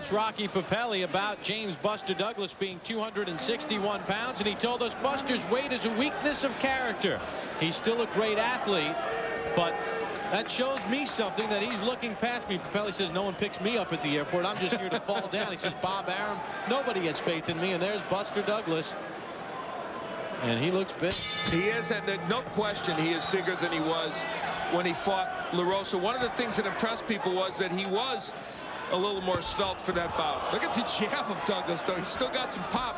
asked Rocky Pepeli about James Buster Douglas being 261 pounds, and he told us Buster's weight is a weakness of character. He's still a great athlete, but that shows me something, that he's looking past me. Pepeli says, no one picks me up at the airport. I'm just here to fall down. He says, Bob Arum, nobody has faith in me. And there's Buster Douglas. And he looks big. He is, and no question he is bigger than he was when he fought LaRosa. One of the things that impressed people was that he was a little more svelte for that bout. Look at the jab of Douglas, though. He's still got some pop.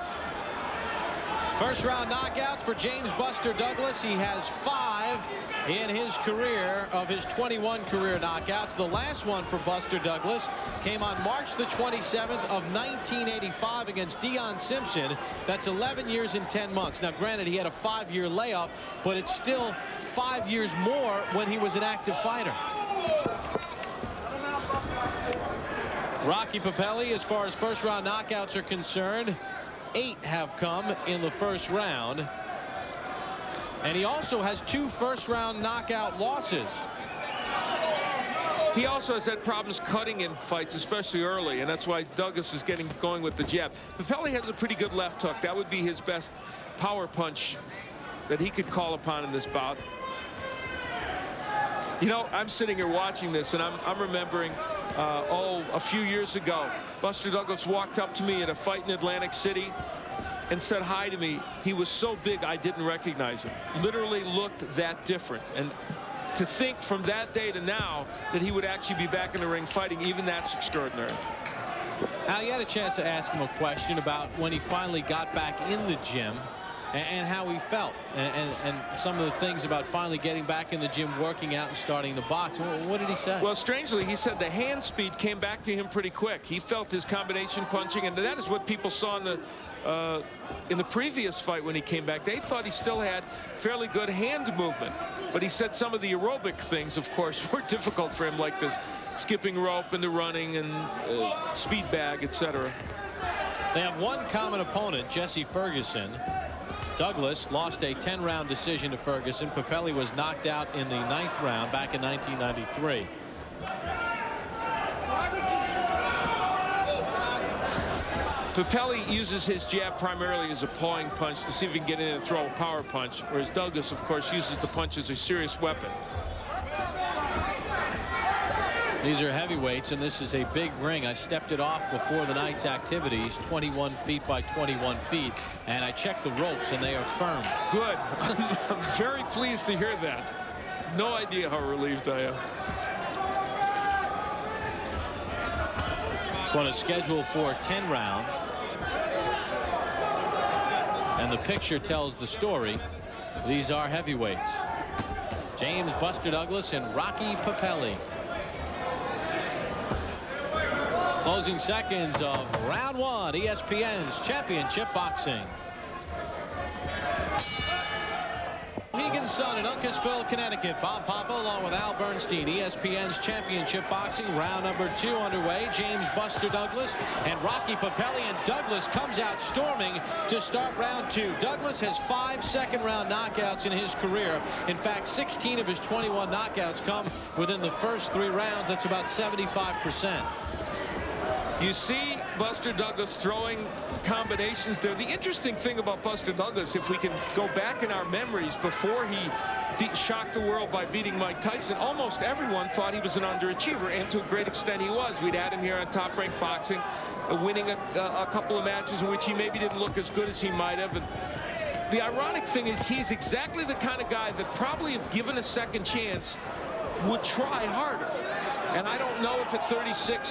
First round knockouts for James Buster Douglas. He has 5 in his career of his 21 career knockouts. The last one for Buster Douglas came on March the 27th of 1985 against Dion Simpson. That's 11 years and 10 months. Now, granted, he had a 5-year layoff, but it's still 5 years more when he was an active fighter. Rocky Pepeli, as far as first round knockouts are concerned, 8 have come in the first round. And he also has 2 first-round knockout losses. He also has had problems cutting in fights, especially early, and that's why Douglas is going with the jab. Pepeli has a pretty good left hook. That would be his best power punch that he could call upon in this bout. You know, I'm sitting here watching this, and I'm remembering, a few years ago, Buster Douglas walked up to me at a fight in Atlantic City and said hi to me. He was so big I didn't recognize him. Literally looked that different. And to think from that day to now that he would actually be back in the ring fighting, even that's extraordinary. Al, you had a chance to ask him a question about when he finally got back in the gym and how he felt, and some of the things about finally getting back in the gym, working out and starting to box. What did he say? Well, strangely, he said the hand speed came back to him pretty quick. He felt his combination punching, and that is what people saw in the previous fight when he came back. They thought he still had fairly good hand movement, but he said some of the aerobic things, of course, were difficult for him, like this skipping rope and the running and speed bag, etc. They have one common opponent, Jesse Ferguson. Douglas lost a 10-round decision to Ferguson. Pepeli was knocked out in the 9th round back in 1993. Pepeli uses his jab primarily as a pawing punch to see if he can get in and throw a power punch, whereas Douglas, of course, uses the punch as a serious weapon. These are heavyweights, and this is a big ring. I stepped it off before the night's activities, 21 feet by 21 feet, and I checked the ropes, and they are firm. Good. I'm very pleased to hear that. No idea how relieved I am. This one is scheduled for 10 rounds, and the picture tells the story. These are heavyweights. James Buster Douglas and Rocky Pepeli. Closing seconds of round 1, ESPN's championship boxing. Megan's son in Uncasville, Connecticut. Bob Papa along with Al Bernstein. ESPN's championship boxing. Round number 2 underway. James Buster Douglas and Rocky Pepeli. And Douglas comes out storming to start round 2. Douglas has 5 second-round knockouts in his career. In fact, 16 of his 21 knockouts come within the first 3 rounds. That's about 75%. You see Buster Douglas throwing combinations there. The interesting thing about Buster Douglas, if we can go back in our memories before he shocked the world by beating Mike Tyson, almost everyone thought he was an underachiever, and to a great extent he was. We'd had him here on Top Rank Boxing, winning a couple of matches in which he maybe didn't look as good as he might have. And the ironic thing is he's exactly the kind of guy that probably, if given a second chance, would try harder. And I don't know if at 36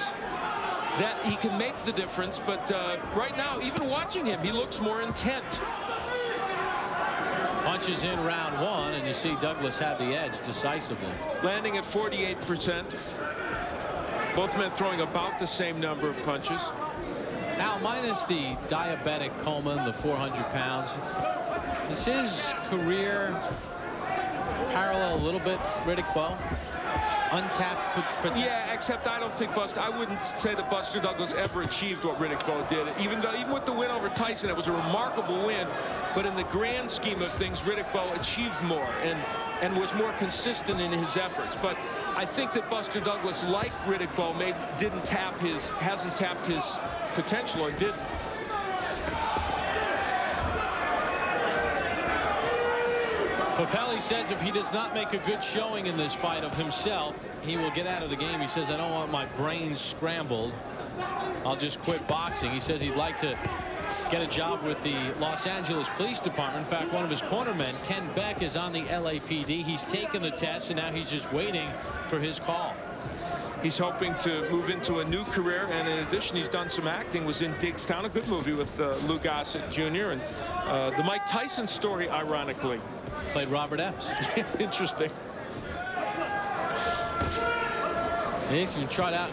that he can make the difference, but right now, even watching him, he looks more intent. Punches in round 1, and you see Douglas had the edge decisively. Landing at 48%. Both men throwing about the same number of punches. Now, minus the diabetic coma, the 400 pounds, is his career parallel a little bit Riddick Bowe? untapped potential. Yeah, except I don't think I wouldn't say that Buster Douglas ever achieved what Riddick Bowe did. Even with the win over Tyson, it was a remarkable win. But in the grand scheme of things, Riddick Bowe achieved more and was more consistent in his efforts. But I think that Buster Douglas, like Riddick Bowe, hasn't tapped his potential, or didn't. Pepeli says if he does not make a good showing in this fight of himself, he will get out of the game. He says, I don't want my brains scrambled. I'll just quit boxing. He says he'd like to get a job with the Los Angeles Police Department. In fact, one of his cornermen, Ken Beck, is on the LAPD. He's taken the test, and now he's just waiting for his call. He's hoping to move into a new career, and in addition, he's done some acting. Was in Digstown, a good movie with Lou Gossett Jr. and the Mike Tyson story, ironically. Played Robert Epps. Interesting. He's even tried out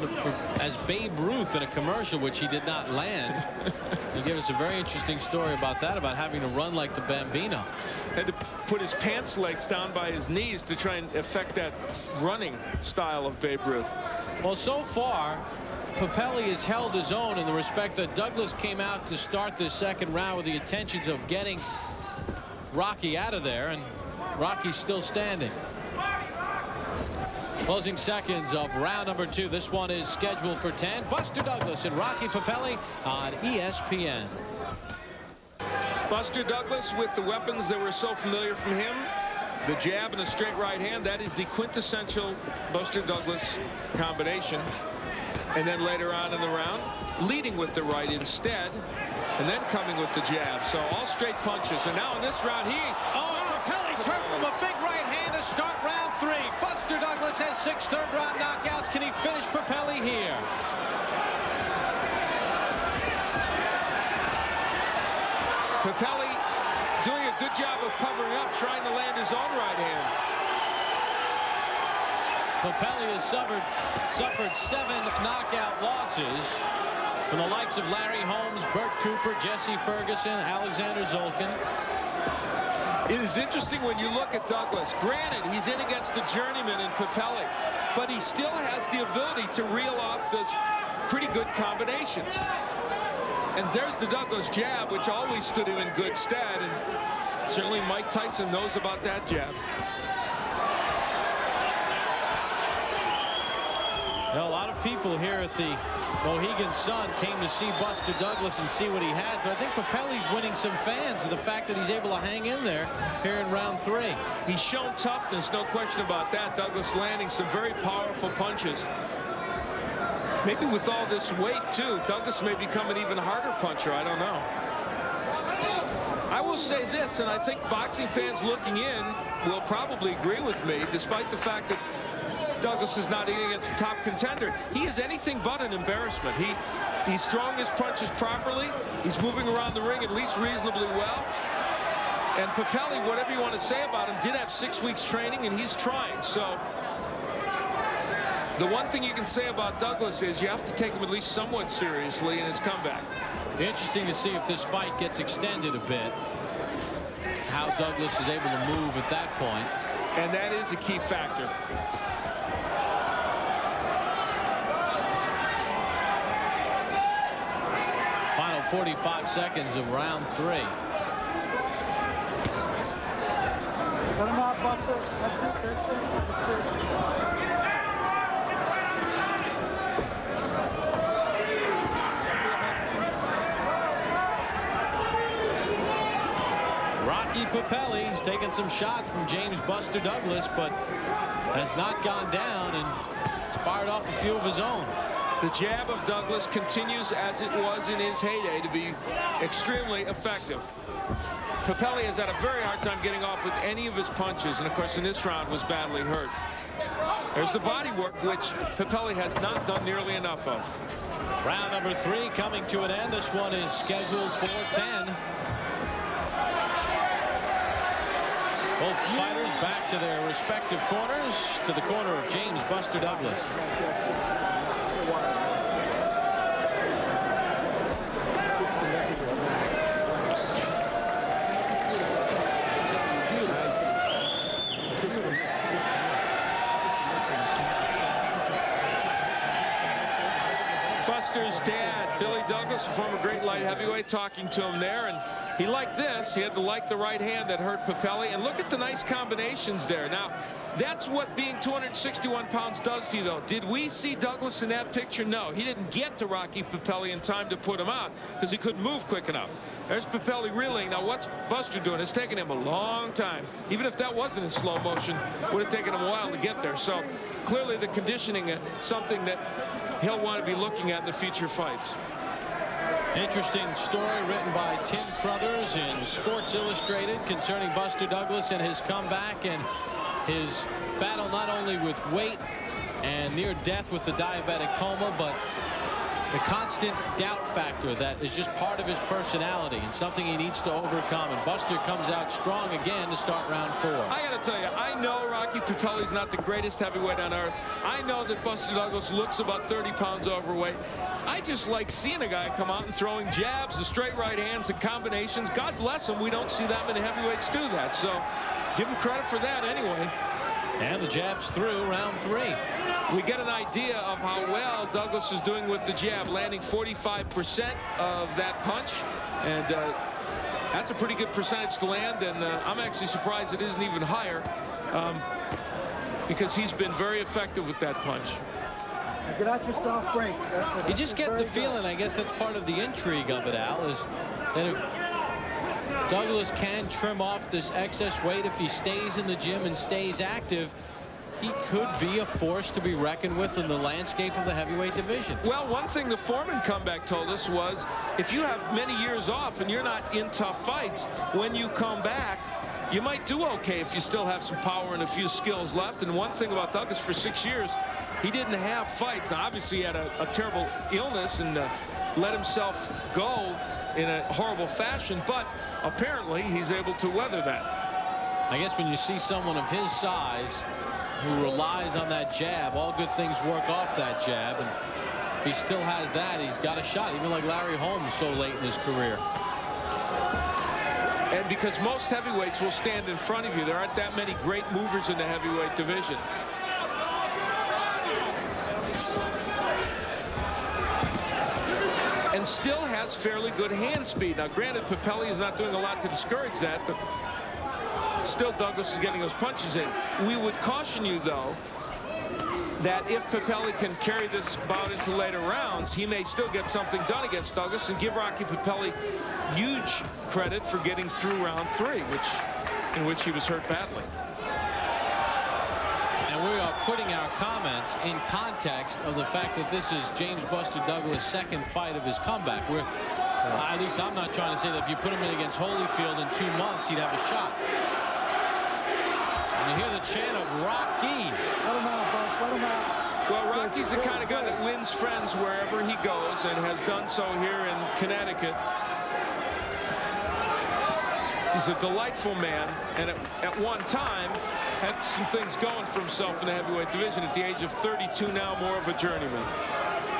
as Babe Ruth in a commercial, which he did not land. He gave us a very interesting story about that, about having to run like the Bambino. Had to put his pants legs down by his knees to try and affect that running style of Babe Ruth. Well, so far, Pepeli has held his own in the respect that Douglas came out to start this second round with the intentions of getting Rocky out of there, and Rocky's still standing. Closing seconds of round number 2. This one is scheduled for 10. Buster Douglas and Rocky Pepeli on ESPN. Buster Douglas with the weapons that were so familiar from him. The jab and a straight right hand. That is the quintessential Buster Douglas combination. And then later on in the round, leading with the right instead, and then coming with the jab. So all straight punches. And now in this round, Pepeli's hurt from a big right hand to start round 3. Buster Douglas has 6 third-round knockouts. Can he finish Pepeli here? Pepeli doing a good job of covering up, trying to land his own right hand. Pepeli has suffered 7 knockout losses from the likes of Larry Holmes, Burt Cooper, Jesse Ferguson, Alexander Zolkin. It is interesting when you look at Douglas. Granted, he's in against a journeyman in Pepeli, but he still has the ability to reel off those pretty good combinations. And there's the Douglas jab, which always stood him in good stead, and certainly Mike Tyson knows about that jab. Now, a lot of people here at the Mohegan Sun came to see Buster Douglas and see what he had, but I think Pepeli's winning some fans with the fact that he's able to hang in there here in round 3. He's shown toughness, no question about that. Douglas landing some very powerful punches. Maybe with all this weight, too, Douglas may become an even harder puncher. I don't know. I will say this, and I think boxing fans looking in will probably agree with me, despite the fact that Douglas is not eating against a top contender. He is anything but an embarrassment. He's throwing his punches properly. He's moving around the ring at least reasonably well. And Pepeli, whatever you want to say about him, did have 6 weeks training, and he's trying. So the one thing you can say about Douglas is you have to take him at least somewhat seriously in his comeback. Interesting to see if this fight gets extended a bit, how Douglas is able to move at that point. And that is a key factor. Final 45 seconds of round 3. Cut him out, Buster. That's it. That's it. That's it. Rocky Pepeli, he's taken some shots from James Buster Douglas, but has not gone down and has fired off a few of his own. The jab of Douglas continues as it was in his heyday to be extremely effective. Pepeli has had a very hard time getting off with any of his punches, and of course in this round was badly hurt. There's the body work, which Pepeli has not done nearly enough of. Round number 3 coming to an end. This one is scheduled for 10. Both fighters back to their respective corners, to the corner of James Buster Douglas. Douglas, a former great light heavyweight, talking to him there, and he liked this. He had to like the right hand that hurt Pepeli, and look at the nice combinations there. Now, that's what being 261 pounds does to you, though. Did we see Douglas in that picture? No, he didn't get to Rocky Pepeli in time to put him out because he couldn't move quick enough. There's Pepeli reeling. Now, what's Buster doing? It's taken him a long time. Even if that wasn't in slow motion, would have taken him a while to get there. So, clearly the conditioning is something that he'll want to be looking at in the future fights. Interesting story written by Tim Crothers in Sports Illustrated concerning Buster Douglas and his comeback and his battle not only with weight and near death with the diabetic coma, but the constant doubt factor that is just part of his personality and something he needs to overcome. And Buster comes out strong again to start round 4. I got to tell you, I know Rocky Pepeli's not the greatest heavyweight on earth. I know that Buster Douglas looks about 30 pounds overweight. I just like seeing a guy come out and throwing jabs and straight right hands and combinations. God bless him. We don't see that many heavyweights do that. So give him credit for that anyway. And the jabs through round 3. We get an idea of how well Douglas is doing with the jab, landing 45% of that punch. And that's a pretty good percentage to land. And I'm actually surprised it isn't even higher because he's been very effective with that punch. Get out your soft break. That's it. You just get the feeling, I guess that's part of the intrigue of it, Al, is that if Douglas can trim off this excess weight, if he stays in the gym and stays active, he could be a force to be reckoned with in the landscape of the heavyweight division. Well, one thing the Foreman comeback told us was if you have many years off and you're not in tough fights, when you come back, you might do okay if you still have some power and a few skills left. And one thing about Douglas, for 6 years, he didn't have fights. Now, obviously, he had a terrible illness and let himself go in a horrible fashion, but apparently he's able to weather that. I guess when you see someone of his size who relies on that jab, all good things work off that jab, and if he still has that, he's got a shot, even like Larry Holmes so late in his career. And because most heavyweights will stand in front of you, there aren't that many great movers in the heavyweight division. And still has fairly good hand speed. Now, granted, Pepeli is not doing a lot to discourage that, but still Douglas is getting those punches in. We would caution you, though, that if Pepeli can carry this bout into later rounds, he may still get something done against Douglas, and give Rocky Pepeli huge credit for getting through round 3, in which he was hurt badly. And we are putting our comments in context of the fact that this is James Buster Douglas' second fight of his comeback. At least I'm not trying to say that if you put him in against Holyfield in 2 months, he'd have a shot. And you hear the chant of Rocky. Let him out, boss. Let him out. Well, Rocky's the kind of guy that wins friends wherever he goes, and has done so here in Connecticut. He's a delightful man, and at one time had some things going for himself in the heavyweight division. At the age of 32 now, more of a journeyman.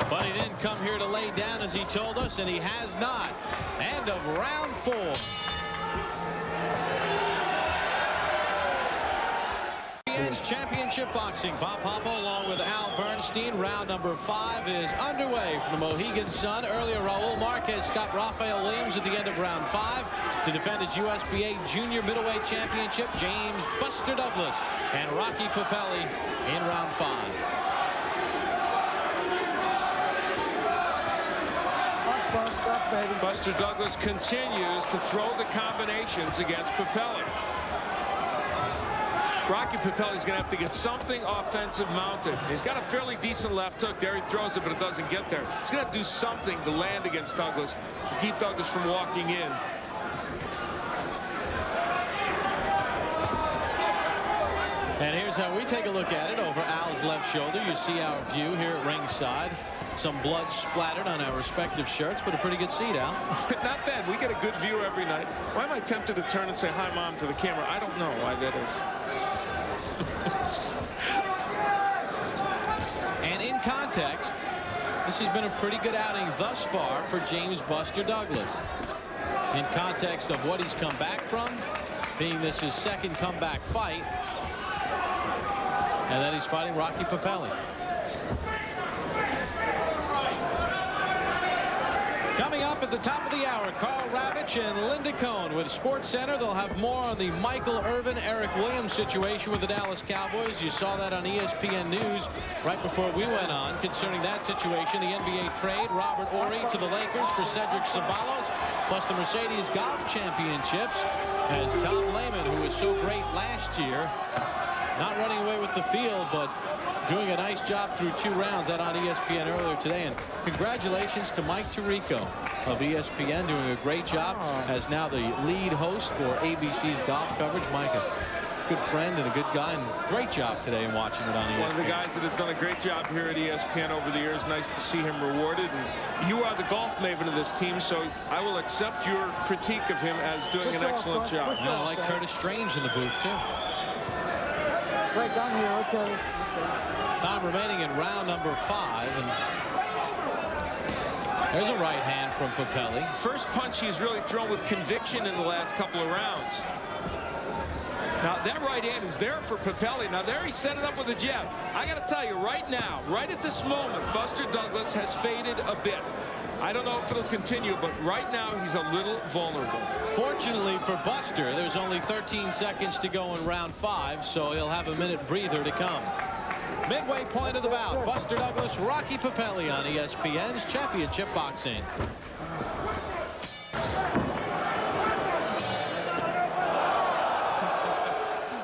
But he didn't come here to lay down, as he told us, and he has not. End of round 4. Championship Boxing. Bob Papa along with Al Bernstein. Round number 5 is underway from the Mohegan Sun. Earlier, Raul Marquez stopped Rafael Williams at the end of round 5 to defend his USBA Junior Middleweight Championship. James Buster Douglas and Rocky Pepeli in round 5. Buster Douglas continues to throw the combinations against Pepeli. Rocky Pepeli's going to have to get something offensive mounted. He's got a fairly decent left hook. There he throws it, but it doesn't get there. He's going to have to do something to land against Douglas to keep Douglas from walking in. And here's how we take a look at it over Al's left shoulder. You see our view here at ringside. Some blood splattered on our respective shirts, but a pretty good seat, Al. Not bad. We get a good view every night. Why am I tempted to turn and say hi, Mom, to the camera? I don't know why that is. And in context, this has been a pretty good outing thus far for James Buster Douglas. In context of what he's come back from, being this his second comeback fight, and then he's fighting Rocky Pepeli. Coming up at the top of the hour, Carl Ravitch and Linda Cohn with Sports Center. They'll have more on the Michael Irvin, Eric Williams situation with the Dallas Cowboys. You saw that on ESPN News right before we went on concerning that situation. The NBA trade, Robert Horry to the Lakers for Cedric Ceballos, plus the Mercedes Golf Championships, as Tom Lehman, who was so great last year, not running away with the field, but doing a nice job through 2 rounds. That on ESPN earlier today. And congratulations to Mike Tirico of ESPN, doing a great job as now the lead host for ABC's golf coverage. Mike, a good friend and a good guy, and great job today in watching it on ESPN. One of the guys that has done a great job here at ESPN over the years. Nice to see him rewarded. And you are the golf maven of this team, so I will accept your critique of him as doing an excellent job. And I like Curtis Strange in the booth too. Right down here, okay. Time remaining in round number 5, and there's a right hand from Pepeli. First punch he's really thrown with conviction in the last couple of rounds. Now that right hand is there for Pepeli. Now there he set it up with a jab. I got to tell you right now, right at this moment, Buster Douglas has faded a bit. I don't know if it'll continue, but right now he's a little vulnerable. Fortunately for Buster, there's only 13 seconds to go in round 5, so he'll have a minute breather to come. Midway point of the bout, Buster Douglas, Rocky Pepeli on ESPN's Championship Boxing.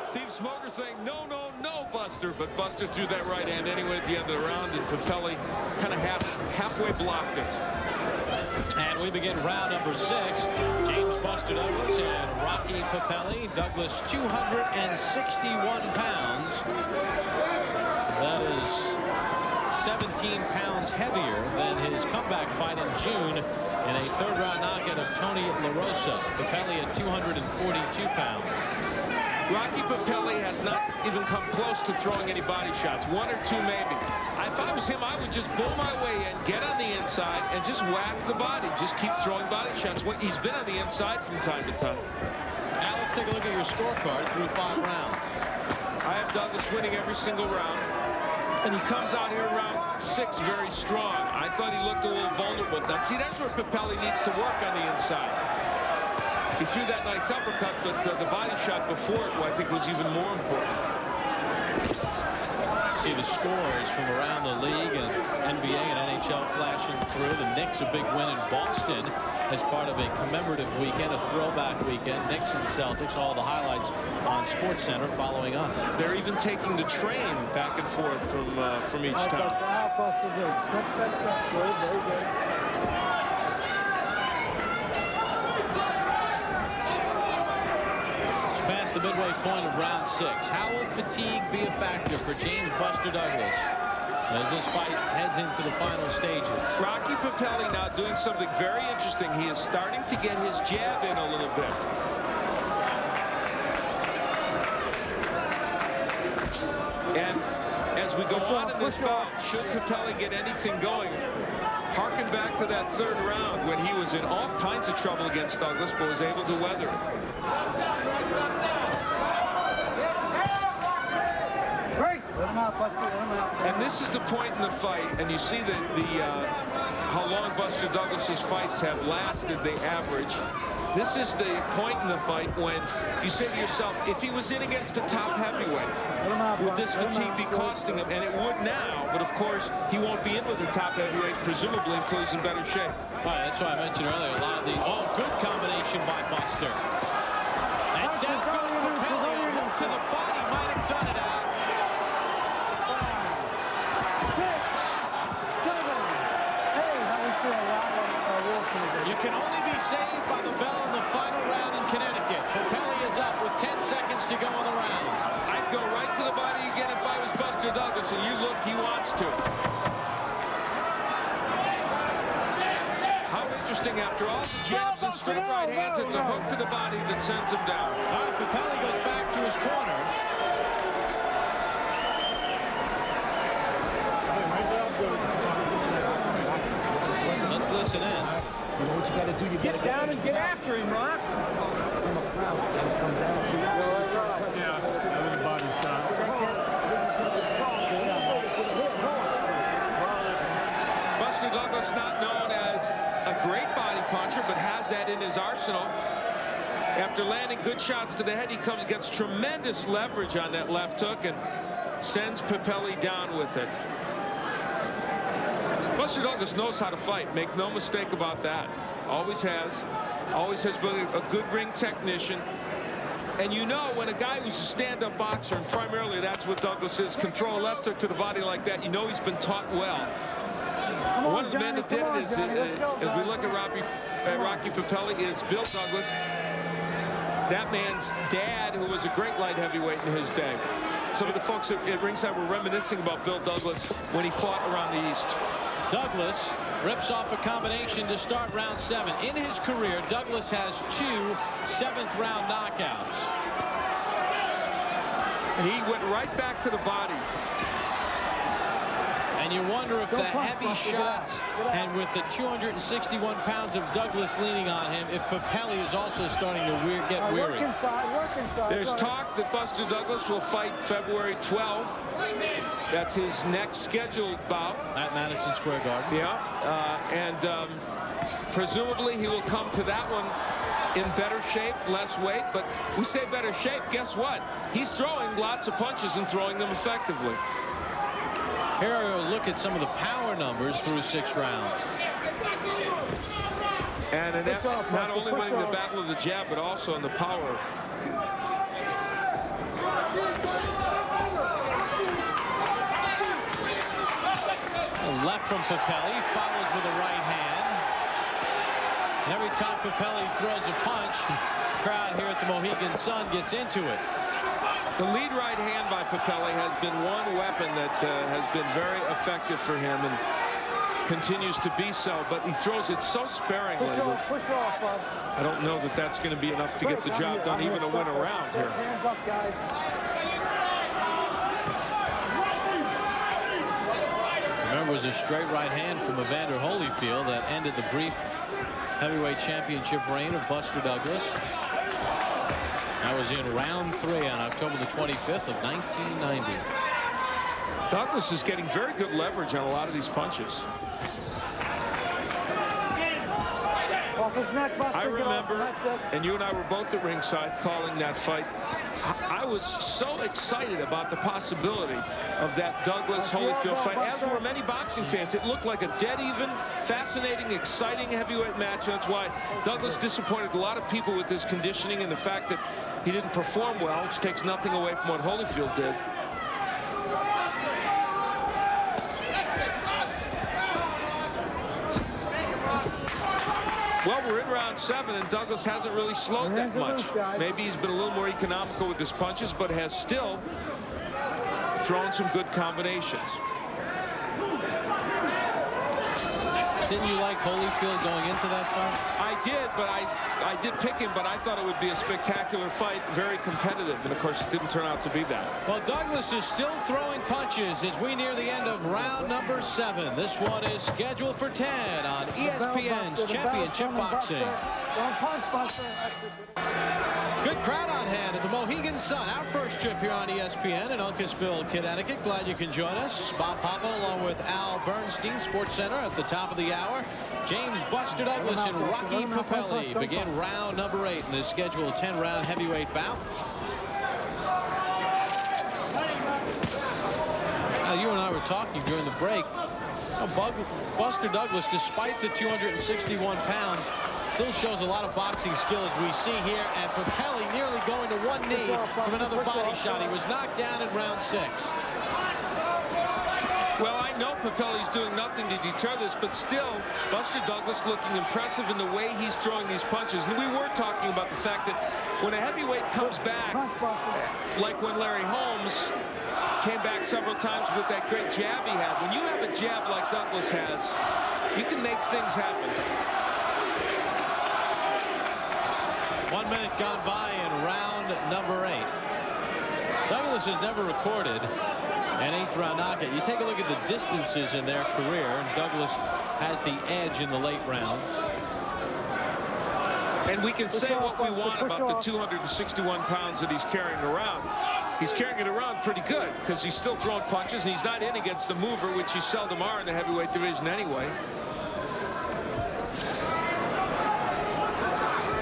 Steve Smoker saying no, no, no, Buster, but Buster threw that right hand anyway at the end of the round, and Pepeli kind of halfway blocked it. And we begin round number 6. James Buster Douglas and Rocky Pepeli. Douglas 261 pounds. That is 17 pounds heavier than his comeback fight in June in a 3rd round knockout of Tony La Rosa. Pepeli at 242 pounds. Rocky Pepeli has not even come close to throwing any body shots. 1 or 2 maybe. If I was him, I would just bull my way in, get on the inside, and just whack the body. Just keep throwing body shots. He's been on the inside from time to time. Now let's take a look at your scorecard through 5 rounds. I have Douglas winning every single round. And he comes out here in round 6 very strong. I thought he looked a little vulnerable. Now, see, that's where Pepeli needs to work on the inside. He threw that nice uppercut, but the body shot before it, I think, was even more important. See the scores from around the league and NBA and NHL flashing through. The Knicks, a big win in Boston as part of a commemorative weekend, a throwback weekend. Knicks and Celtics, all the highlights on Sports Center following us. They're even taking the train back and forth from each town. Step. Good, very good. Past the midway point of round 6. How will fatigue be a factor for James Buster Douglas as this fight heads into the final stages? Rocky Pepeli now doing something very interesting. He is starting to get his jab in a little bit. And as we go on in this bout, should Pepeli get anything going, harken back to that 3rd round when he was in all kinds of trouble against Douglas, but was able to weather it. Let him out, Buster. Let him out. And this is the point in the fight, and you see how long Buster Douglas's fights have lasted, they average. This is the point in the fight when you say to yourself, if he was in against a top heavyweight, would this fatigue be costing him? And it would now, but of course, he won't be in with a top heavyweight, presumably, until he's in better shape. All right, that's why I mentioned earlier, a lot of these, good combination by Buster. And down goes Pepeli, a hook to the body, might have done it out. 6, 7. Hey, how we feel? You can only be saved by the bell in the final round in Connecticut. Pepeli is up with 10 seconds to go in the round. I'd go right to the body again if I was Buster Douglas, and you look, he wants to. How interesting, after all the jabs and straight right hands, it's a hook to the body that sends him down. All right, Pepeli goes back to his corner. Let's listen in. You know what you got to do? You get down and get after him, Rock. Buster Douglas not known as a great body puncher, but has that in his arsenal. After landing good shots to the head, he gets tremendous leverage on that left hook and sends Pepeli down with it. Buster Douglas knows how to fight. Make no mistake about that. Always has. Always has been a good ring technician. And you know, when a guy who's a stand-up boxer, and primarily that's what Douglas is, control a left hook to the body like that, you know he's been taught well. One of the men that did it is, as we look at Rocky Pepeli, is Bill Douglas. That man's dad, who was a great light heavyweight in his day. Some of the folks at ringside were reminiscing about Bill Douglas when he fought around the East. Douglas rips off a combination to start round 7. In his career, Douglas has 2 7th-round knockouts. And he went right back to the body. And you wonder if the heavy shots and with the 261 pounds of Douglas leaning on him, if Pepeli is also starting to get weary. Work inside. There's talk that Buster Douglas will fight February 12th. That's his next scheduled bout. At Madison Square Garden. Yeah. Presumably he will come to that one in better shape, less weight. But we say better shape, guess what? He's throwing lots of punches and throwing them effectively. Here a look at some of the power numbers through 6 rounds. And an effort not only winning the battle of the jab, but also in the power. A left from Pepeli, follows with a right hand. And every time Pepeli throws a punch, the crowd here at the Mohegan Sun gets into it. The lead right hand by Pepeli has been one weapon that has been very effective for him and continues to be so, but he throws it so sparingly. Push off, bud. I don't know that that's going to be enough to get the job done, even to win a round here. Hands up, guys. Remember, it was a straight right hand from Evander Holyfield that ended the brief heavyweight championship reign of Buster Douglas. That was in round 3 on October the 25th of 1990. Douglas is getting very good leverage on a lot of these punches. Off his neck, Buster. I remember, and you and I were both at ringside calling that fight. I was so excited about the possibility of that Douglas-Holyfield fight, as were many boxing fans. It looked like a dead-even, fascinating, exciting heavyweight match. That's why Douglas disappointed a lot of people with his conditioning and the fact that he didn't perform well, which takes nothing away from what Holyfield did. Well, we're in round 7, and Douglas hasn't really slowed that much. Maybe he's been a little more economical with his punches, but has still thrown some good combinations. Didn't you like Holyfield going into that fight? I did, but I did pick him, but I thought it would be a spectacular fight, very competitive, and of course it didn't turn out to be that. Well, Douglas is still throwing punches as we near the end of round number 7. This one is scheduled for 10 on ESPN's Championship Boxing. Don't punch, Buster. Good crowd on hand at the Mohegan Sun. Our first trip here on ESPN in Uncasville, Connecticut. Glad you can join us. Bob Papa along with Al Bernstein, Sports Center at the top of the hour. James Buster Douglas and Rocky Pepeli begin round number 8 in this scheduled 10-round heavyweight bout. You and I were talking during the break. Buster Douglas, despite the 261 pounds, still shows a lot of boxing skill as we see here, and Pepeli nearly going to one knee from another body shot. He was knocked down in round 6. Well, I know Pepeli's doing nothing to deter this, but still, Buster Douglas looking impressive in the way he's throwing these punches. And we were talking about the fact that when a heavyweight comes back, like when Larry Holmes came back several times with that great jab he had, when you have a jab like Douglas has, you can make things happen. 1 minute gone by in round number 8. Douglas has never recorded an 8th-round knockout. You take a look at the distances in their career, and Douglas has the edge in the late rounds. And we can say what we want about the 261 pounds that he's carrying around. He's carrying it around pretty good because he's still throwing punches, and he's not in against the mover, which he seldom are in the heavyweight division anyway.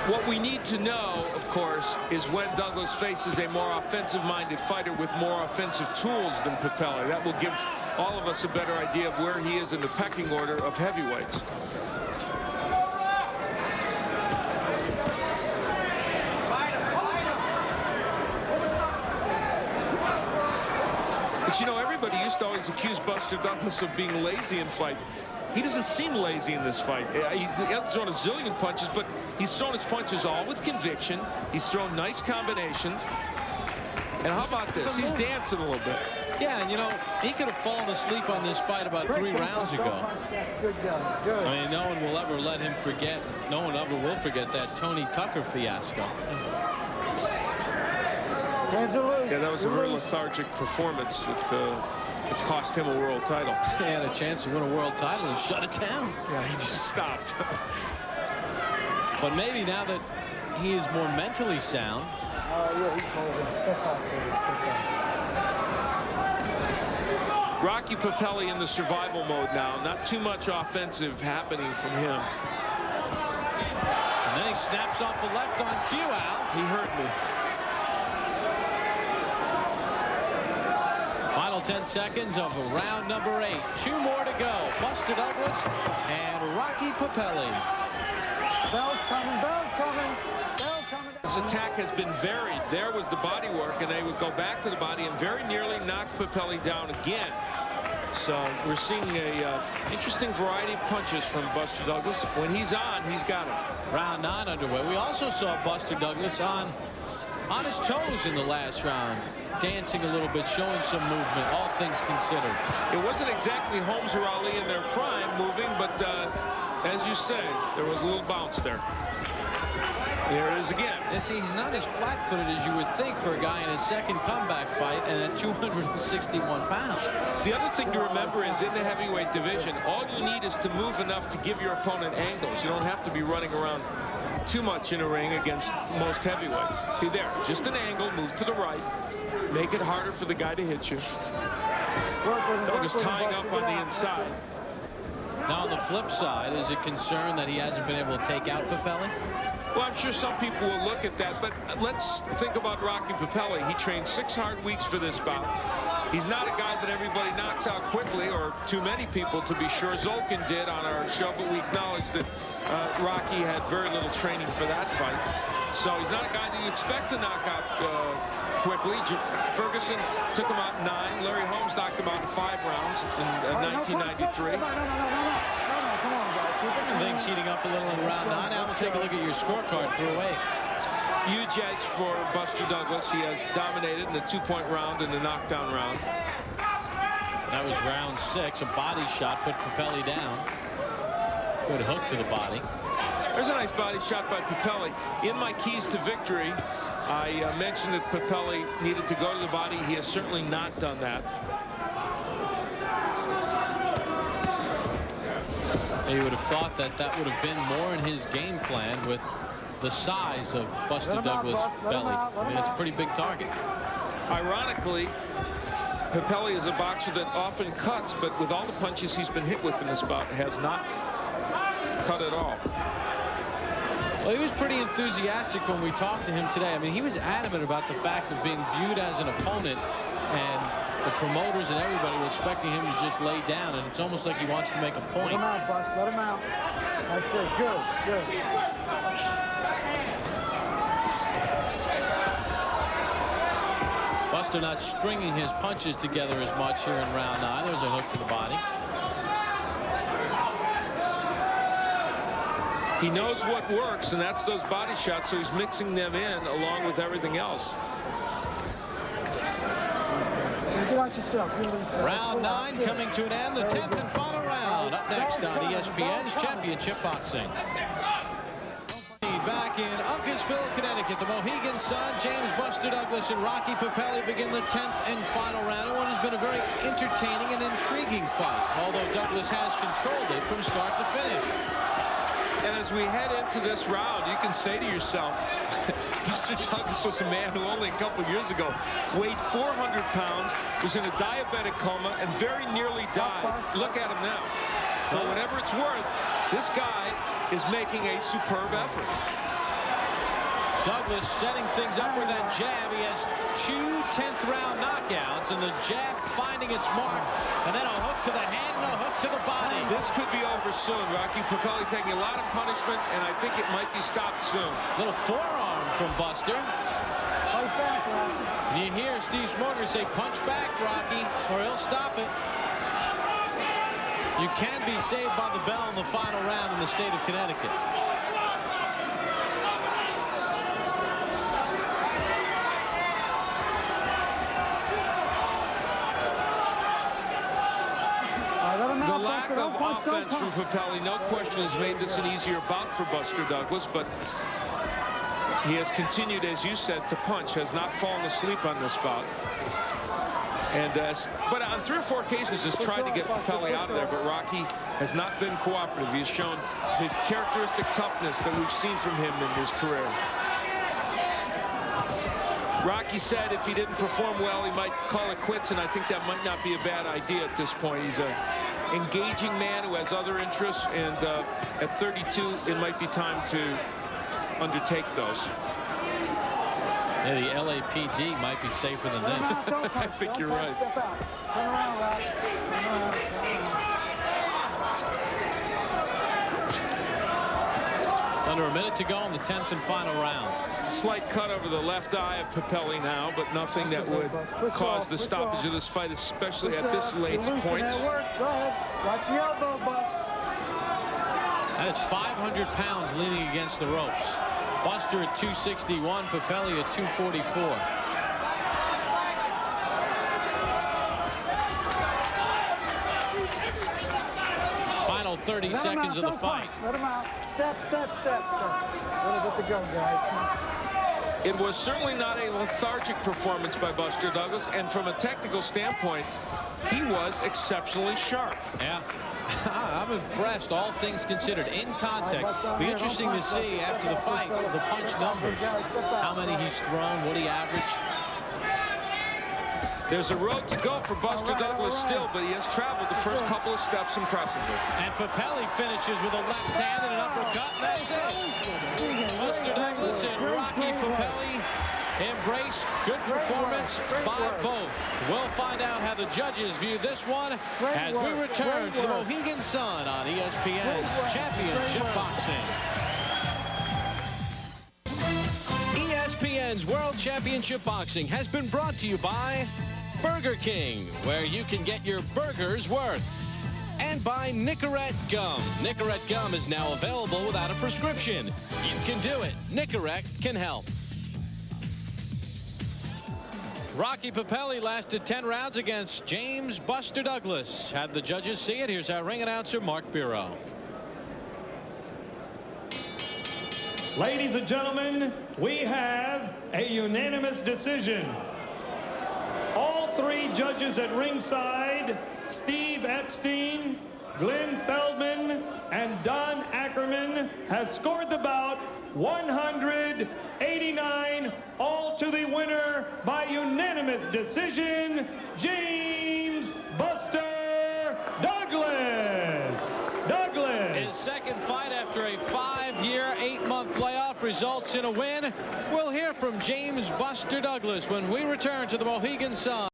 What we need to know, of course, is when Douglas faces a more offensive-minded fighter with more offensive tools than Pepeli. That will give all of us a better idea of where he is in the pecking order of heavyweights. But you know, everybody used to always accuse Buster Douglas of being lazy in fights. He doesn't seem lazy in this fight. He hasn't thrown a zillion punches, but he's thrown his punches all with conviction. He's thrown nice combinations. And how about this? He's dancing a little bit. Yeah, and you know, he could have fallen asleep on this fight about 3 rounds ago. I mean, no one will ever let him forget. No one ever will forget that Tony Tucker fiasco. Hands are loose. Yeah, that was a very lethargic performance. It cost him a world title. He had a chance to win a world title and shut it down. Yeah, he just stopped. But maybe now that he is more mentally sound. Yeah, he's holding. Step back, baby. Step back. Rocky Pepeli in the survival mode now. Not too much offensive happening from him. And then he snaps off the left on cue, Al. He hurt me. Final 10 seconds of round number 8. 2 more to go. Buster Douglas and Rocky Pepeli. Bell's coming, bell's coming, bell's coming. This attack has been varied. There was the body work, and they would go back to the body and very nearly knock Pepeli down again. So we're seeing a interesting variety of punches from Buster Douglas. When he's on, he's got it. Round 9 underway. We also saw Buster Douglas on his toes in the last round, dancing a little bit, showing some movement, all things considered. It wasn't exactly Holmes or Ali in their prime moving, but as you say, there was a little bounce there. There it is again. You see, he's not as flat-footed as you would think for a guy in his second comeback fight and at 261 pounds. The other thing to remember is in the heavyweight division, all you need is to move enough to give your opponent angles. You don't have to be running around too much in a ring against most heavyweights. See there, just an angle, move to the right, make it harder for the guy to hit you. Douglas tying up on the inside. Now on the flip side, is it concerned that he hasn't been able to take out Pepeli? Well, I'm sure some people will look at that, but let's think about Rocky Pepeli. He trained 6 hard weeks for this bout. He's not a guy that everybody knocks out quickly, or too many people, to be sure. Zolkin did on our show, but we acknowledge that Rocky had very little training for that fight. So he's not a guy that you expect to knock out quickly. Ferguson took him out in 9. Larry Holmes knocked him out in 5 rounds in 1993. Come on, guys. Things heating up a little in round 9. Now we'll take a look at your scorecard through 8. Huge edge for Buster Douglas. He has dominated in the 2-point round and the knockdown round. That was round 6. A body shot put Pepeli down. Good hook to the body. There's a nice body shot by Pepeli. In my keys to victory, I mentioned that Pepeli needed to go to the body. He has certainly not done that. You would have thought that that would have been more in his game plan with the size of Buster Douglas' belly. I mean, it's a pretty big target. Ironically, Pepeli is a boxer that often cuts, but with all the punches he's been hit with in this bout, has not cut at all. Well, he was pretty enthusiastic when we talked to him today. I mean, he was adamant about the fact of being viewed as an opponent, and the promoters and everybody were expecting him to just lay down, and it's almost like he wants to make a point. Let him out, Bus. Let him out. That's it. Good. Good. Buster not stringing his punches together as much here in round 9. There's a hook to the body. He knows what works, and that's those body shots, so he's mixing them in along with everything else. Round 9 coming to an end, the 10th and final round. Up next on ESPN's Championship Boxing. Back in Uncasville, Connecticut, the Mohegan Sun, James Buster Douglas and Rocky Pepeli begin the 10th and final round. And what has been a very entertaining and intriguing fight, although Douglas has controlled it from start to finish. And as we head into this round, you can say to yourself, Buster Douglas was a man who only a couple years ago weighed 400 pounds, was in a diabetic coma, and very nearly died. Look at him now. For whatever it's worth, this guy is making a superb effort. Douglas setting things up with that jab. He has 2 10th-round knockouts, and the jab finding its mark, and then a hook to the head and a hook to the body. This could be over soon. Rocky Pepeli taking a lot of punishment, and I think it might be stopped soon. Little forearm from Buster. Fight back, Rocky. And you hear Steve Smoger say, punch back, Rocky, or he'll stop it. You can be saved by the bell in the final round in the state of Connecticut. The lack of offense from Pepeli, no question, has made this an easier bout for Buster Douglas, but he has continued, as you said, to punch, has not fallen asleep on this bout. And but on 3 or 4 occasions has tried to get Pepeli out of there, but Rocky has not been cooperative. He's shown the characteristic toughness that we've seen from him in his career. Rocky said if he didn't perform well, he might call it quits, and I think that might not be a bad idea at this point. He's an engaging man who has other interests, and at 32, it might be time to undertake those. Yeah, the LAPD might be safer than this. I think you're right. Step out. Turn around, Rocky. Turn around. Turn around. Under a minute to go in the 10th and final round. Slight cut over the left eye of Pepeli now, but nothing that would cause the stoppage of this fight, especially at this late point. Go ahead. Watch the elbow, Bust. That is 500 pounds leaning against the ropes. Buster at 261, Pepeli at 244. Final 30 seconds of the fight. Let him out. Step. Let it get the go, guys. Come on. It was certainly not a lethargic performance by Buster Douglas, and from a technical standpoint, he was exceptionally sharp. Yeah. I'm impressed, all things considered. In context, be interesting to see after the fight the punch numbers. How many he's thrown, what he averaged. There's a road to go for Buster Douglas still, but he has traveled the first couple of steps impressively. And Pepeli finishes with a left hand and an uppercut, and that's it. Buster Douglas and Rocky Pepeli embrace good performance by both. We'll find out how the judges view this one as we return to the Mohegan Sun on ESPN's Championship Boxing. ESPN's World Championship Boxing has been brought to you by Burger King, where you can get your burger's worth. And by Nicorette Gum. Nicorette Gum is now available without a prescription. You can do it. Nicorette can help. Rocky Pepeli lasted 10 rounds against James Buster Douglas. Had the judges see it? Here's our ring announcer, Mark Bureau. Ladies and gentlemen, we have a unanimous decision. All 3 judges at ringside, Steve Epstein, Glenn Feldman, and Don Ackerman, have scored the bout 189, all to the winner by unanimous decision, James Buster Douglas. His second fight after a 5-year, 8-month layoff results in a win. We'll hear from James Buster Douglas when we return to the Mohegan Sun.